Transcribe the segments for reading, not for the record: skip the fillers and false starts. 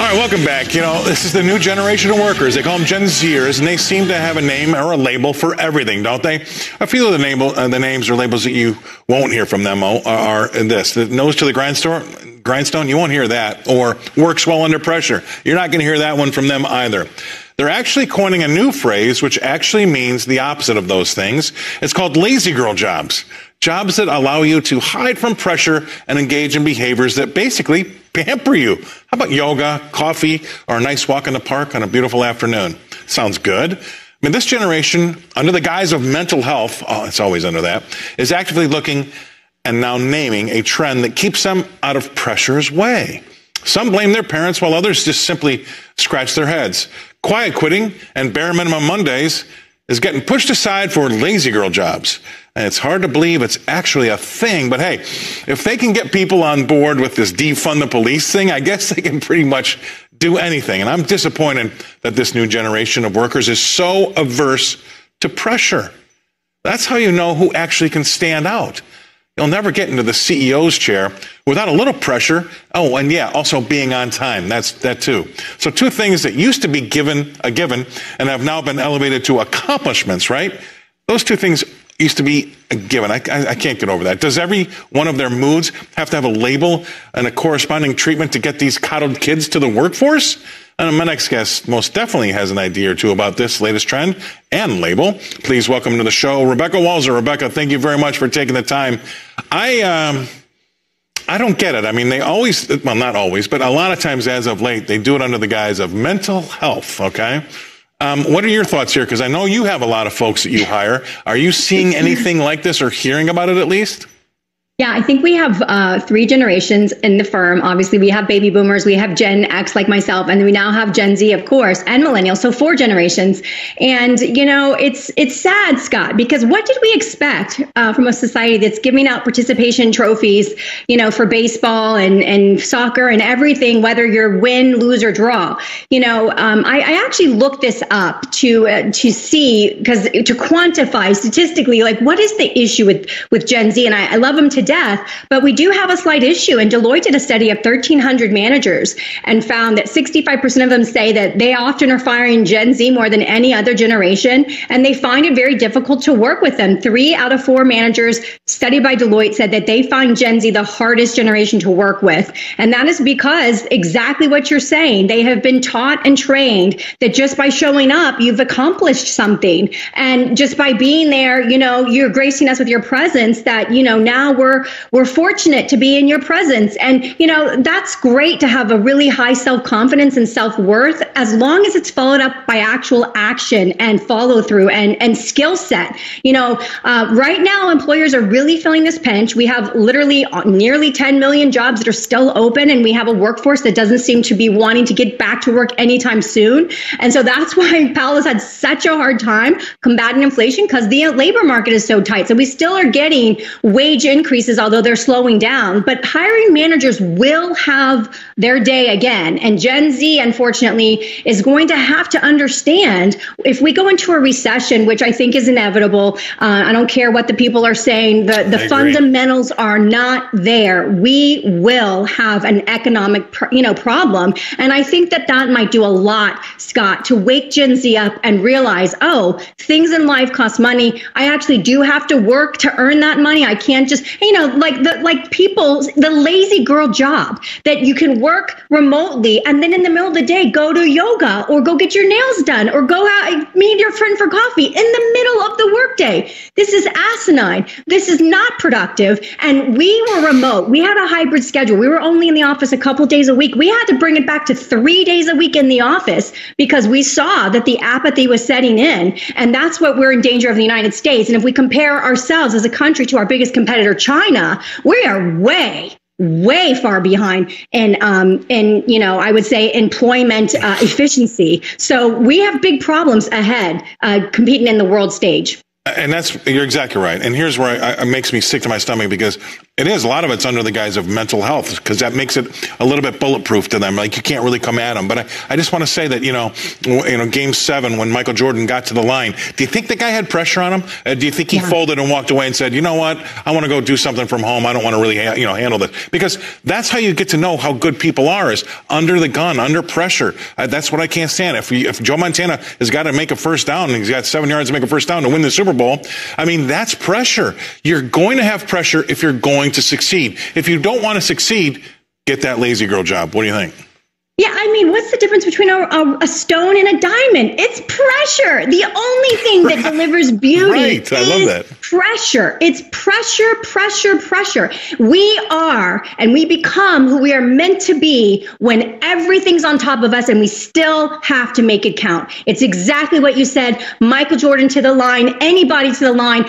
All right, welcome back. You know, this is the new generation of workers. They call them Gen Zers, and they seem to have a name or a label for everything, don't they? A few of the names or labels that you won't hear from them are this: the nose to the grindstone. You won't hear that. Or works well under pressure. You're not going to hear that one from them either. They're actually coining a new phrase, which actually means the opposite of those things. It's called lazy girl jobs. Jobs that allow you to hide from pressure and engage in behaviors that basically pamper you. How about yoga, coffee, or a nice walk in the park on a beautiful afternoon? Sounds good. I mean, this generation, under the guise of mental health, it's always under that, is actively looking and now naming a trend that keeps them out of pressure's way. Some blame their parents, while others just simply scratch their heads. Quiet quitting and bare minimum Mondays is getting pushed aside for lazy girl jobs. And it's hard to believe it's actually a thing. But hey, if they can get people on board with this defund the police thing, I guess they can pretty much do anything. And I'm disappointed that this new generation of workers is so averse to pressure. That's how you know who actually can stand out. You'll never get into the CEO's chair without a little pressure. Oh, and yeah, also being on time. That's that too. So two things that used to be a given and have now been elevated to accomplishments, right? Those two things used to be a given. I can't get over that. Does every one of their moods have to have a label and a corresponding treatment to get these coddled kids to the workforce? And my next guest most definitely has an idea or two about this latest trend and label. Please welcome to the show, Rebecca Walser. Rebecca, thank you very much for taking the time. I don't get it. I mean, they always, well, not always, but a lot of times as of late, they do it under the guise of mental health, okay? What are your thoughts here? Because I know you have a lot of folks that you hire. Are you seeing anything like this or hearing about it at least? Yeah, I think we have three generations in the firm. Obviously, we have baby boomers, we have Gen X like myself, and we now have Gen Z, of course, and millennials. So four generations. And, you know, it's sad, Scott, because what did we expect from a society that's giving out participation trophies, you know, for baseball and soccer and everything, whether you're win, lose, or draw? You know, I actually looked this up to see, because to quantify statistically, like, what is the issue with Gen Z? And I love them to death, but we do have a slight issue. And Deloitte did a study of 1,300 managers and found that 65% of them say that they often are firing Gen Z more than any other generation, and they find it very difficult to work with them. 3 out of 4 managers studied by Deloitte said that they find Gen Z the hardest generation to work with. And that is because exactly what you're saying, they have been taught and trained that just by showing up, you've accomplished something. And just by being there, you know, you're gracing us with your presence, that, you know, now we're fortunate to be in your presence. And, you know, that's great to have a really high self-confidence and self-worth, as long as it's followed up by actual action and follow through and skill set. You know, right now, employers are really feeling this pinch. We have literally nearly 10 million jobs that are still open, and we have a workforce that doesn't seem to be wanting to get back to work anytime soon. And so that's why Powell has had such a hard time combating inflation, because the labor market is so tight. So we still are getting wage increases, although they're slowing down. But hiring managers will have their day again. And Gen Z, unfortunately, is going to have to understand, if we go into a recession, which I think is inevitable, I don't care what the people are saying, the fundamentals are not there. We will have an economic problem. And I think that might do a lot, Scott, to wake Gen Z up and realize, oh, things in life cost money. I actually do have to work to earn that money. I can't just, the lazy girl job that you can work remotely and then in the middle of the day go to yoga or go get your nails done or go out meet your friend for coffee in the middle of the workday. This is asinine. This is not productive. And we were remote. We had a hybrid schedule. We were only in the office a couple days a week. We had to bring it back to 3 days a week in the office because we saw that the apathy was setting in. And that's what we're in danger of in the United States. And if we compare ourselves as a country to our biggest competitor, China, we are way far behind in I would say employment efficiency. So we have big problems ahead competing in the world stage. And you're exactly right. And here's where it makes me sick to my stomach, because It is. A lot of it's under the guise of mental health because that makes it a little bit bulletproof to them. Like you can't really come at them. But I just want to say that, Game 7, when Michael Jordan got to the line, do you think the guy had pressure on him? Do you think he folded and walked away and said, you know what, I want to go do something from home. I don't want to really, handle this. Because that's how you get to know how good people are, is under the gun, under pressure. That's what I can't stand. If Joe Montana has got to make a first down and he's got 7 yards to make a first down to win the Super Bowl, I mean, that's pressure. You're going to have pressure if you're going to succeed. If you don't want to succeed, get that lazy girl job. What do you think? Yeah, I mean, what's the difference between a stone and a diamond? It's pressure. The only thing that delivers beauty I love that. Pressure. It's pressure, pressure, pressure. We are, and we become who we are meant to be when everything's on top of us and we still have to make it count. It's exactly what you said. Michael Jordan to the line, anybody to the line.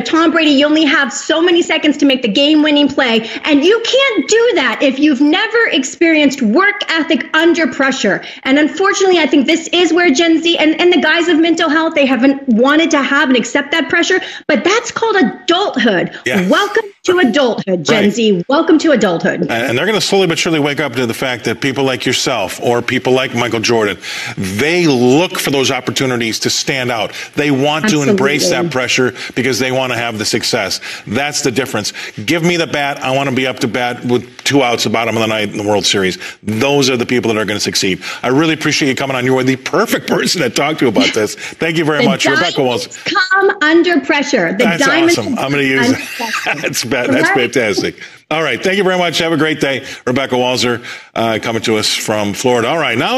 Tom Brady, you only have so many seconds to make the game-winning play, and you can't do that if you've never experienced work ethic under pressure. And unfortunately, I think this is where Gen Z and the guys of mental health, they haven't wanted to have and accept that pressure, but that's called adulthood. Yeah. Welcome to adulthood, Gen Z. Welcome to adulthood. And they're going to slowly but surely wake up to the fact that people like yourself or people like Michael Jordan, they look for those opportunities to stand out. They want to embrace that pressure because they want to have the success. That's the difference. Give me the bat. I want to be up to bat with 2 outs the bottom of the ninth in the World Series. Those are the people that are going to succeed. I really appreciate you coming on. You are the perfect person to talk to about this. Thank you very much, Rebecca Walser. Come under pressure. That's awesome. I'm going to use that. That's fantastic. All right. Thank you very much. Have a great day. Rebecca Walser coming to us from Florida. All right. Now